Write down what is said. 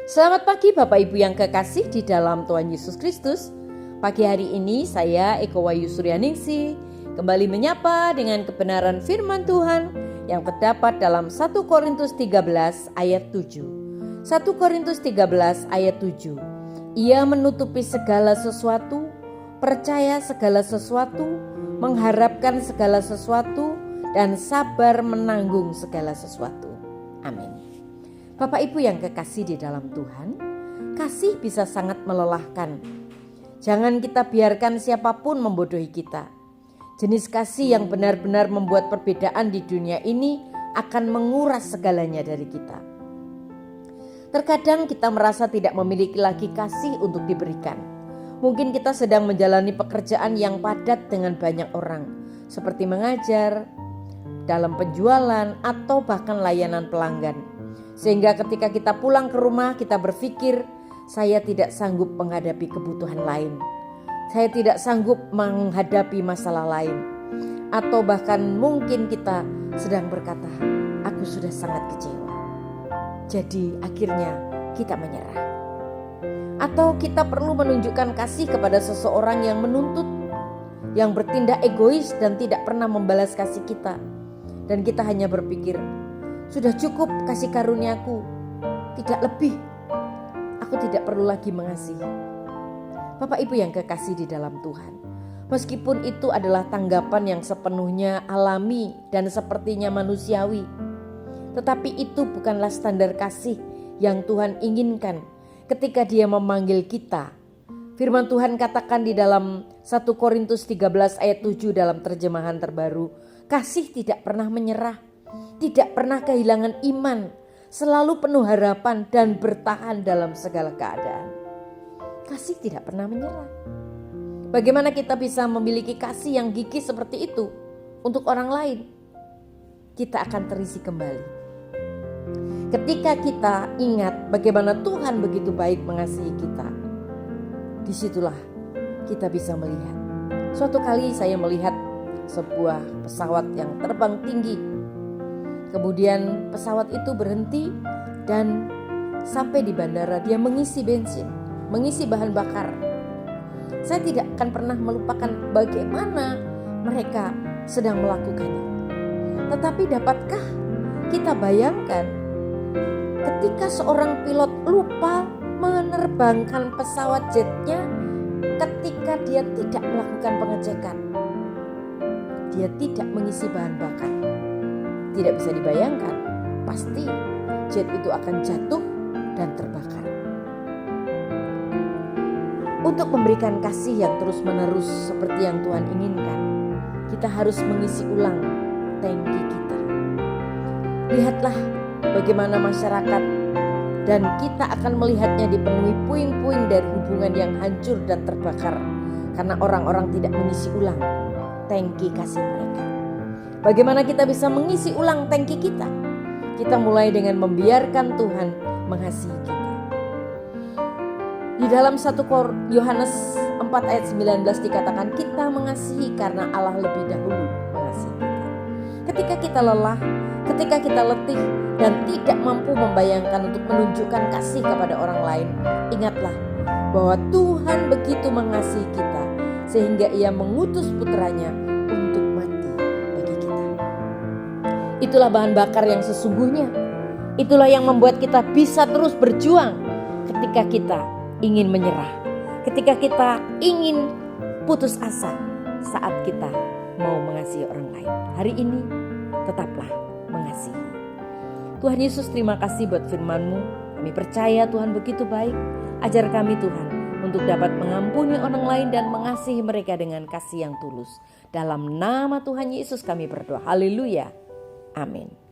Selamat pagi Bapak Ibu yang kekasih di dalam Tuhan Yesus Kristus. Pagi hari ini saya Eko Wayu Suryaningsih kembali menyapa dengan kebenaran firman Tuhan yang terdapat dalam 1 Korintus 13 ayat 7. 1 Korintus 13 ayat 7. Ia menutupi segala sesuatu, percaya segala sesuatu, mengharapkan segala sesuatu, dan sabar menanggung segala sesuatu. Amin. Bapak Ibu yang kekasih di dalam Tuhan, kasih bisa sangat melelahkan. Jangan kita biarkan siapapun membodohi kita. Jenis kasih yang benar-benar membuat perbedaan di dunia ini akan menguras segalanya dari kita. Terkadang kita merasa tidak memiliki lagi kasih untuk diberikan. Mungkin kita sedang menjalani pekerjaan yang padat dengan banyak orang, seperti mengajar, dalam penjualan, atau bahkan layanan pelanggan. Sehingga ketika kita pulang ke rumah kita berpikir, saya tidak sanggup menghadapi kebutuhan lain. Saya tidak sanggup menghadapi masalah lain. Atau bahkan mungkin kita sedang berkata, aku sudah sangat kecewa. Jadi akhirnya kita menyerah. Atau kita perlu menunjukkan kasih kepada seseorang yang menuntut, yang bertindak egois dan tidak pernah membalas kasih kita. Dan kita hanya berpikir, sudah cukup kasih karuniaku, tidak lebih. Aku tidak perlu lagi mengasihi. Bapak Ibu yang kekasih di dalam Tuhan, meskipun itu adalah tanggapan yang sepenuhnya alami dan sepertinya manusiawi, tetapi itu bukanlah standar kasih yang Tuhan inginkan ketika Dia memanggil kita. Firman Tuhan katakan di dalam 1 Korintus 13 ayat 7 dalam terjemahan terbaru, kasih tidak pernah menyerah, tidak pernah kehilangan iman, selalu penuh harapan dan bertahan dalam segala keadaan. Kasih tidak pernah menyerah. Bagaimana kita bisa memiliki kasih yang gigih seperti itu untuk orang lain? Kita akan terisi kembali ketika kita ingat bagaimana Tuhan begitu baik mengasihi kita. Disitulah kita bisa melihat. Suatu kali saya melihat sebuah pesawat yang terbang tinggi. Kemudian pesawat itu berhenti dan sampai di bandara dia mengisi bensin, mengisi bahan bakar. Saya tidak akan pernah melupakan bagaimana mereka sedang melakukannya. Tetapi dapatkah kita bayangkan ketika seorang pilot lupa menerbangkan pesawat jetnya ketika dia tidak melakukan pengecekan. Dia tidak mengisi bahan bakar. Tidak bisa dibayangkan, pasti jet itu akan jatuh dan terbakar. Untuk memberikan kasih yang terus-menerus seperti yang Tuhan inginkan, kita harus mengisi ulang tangki kita. Lihatlah bagaimana masyarakat, dan kita akan melihatnya dipenuhi puing-puing dari hubungan yang hancur dan terbakar karena orang-orang tidak mengisi ulang tangki kasih mereka. Bagaimana kita bisa mengisi ulang tangki kita? Kita mulai dengan membiarkan Tuhan mengasihi kita. Di dalam 1 Yohanes 4 ayat 19 dikatakan kita mengasihi karena Allah lebih dahulu mengasihi kita. Ketika kita lelah, ketika kita letih dan tidak mampu membayangkan untuk menunjukkan kasih kepada orang lain, ingatlah bahwa Tuhan begitu mengasihi kita sehingga Ia mengutus putranya untuk mati bagi kita. Itulah bahan bakar yang sesungguhnya. Itulah yang membuat kita bisa terus berjuang ketika kita ingin menyerah, ketika kita ingin putus asa saat kita mau mengasihi orang lain. Hari ini tetaplah mengasihi. Tuhan Yesus, terima kasih buat firman-Mu. Kami percaya Tuhan begitu baik. Ajar kami Tuhan untuk dapat mengampuni orang lain dan mengasihi mereka dengan kasih yang tulus. Dalam nama Tuhan Yesus kami berdoa. Haleluya. Amin.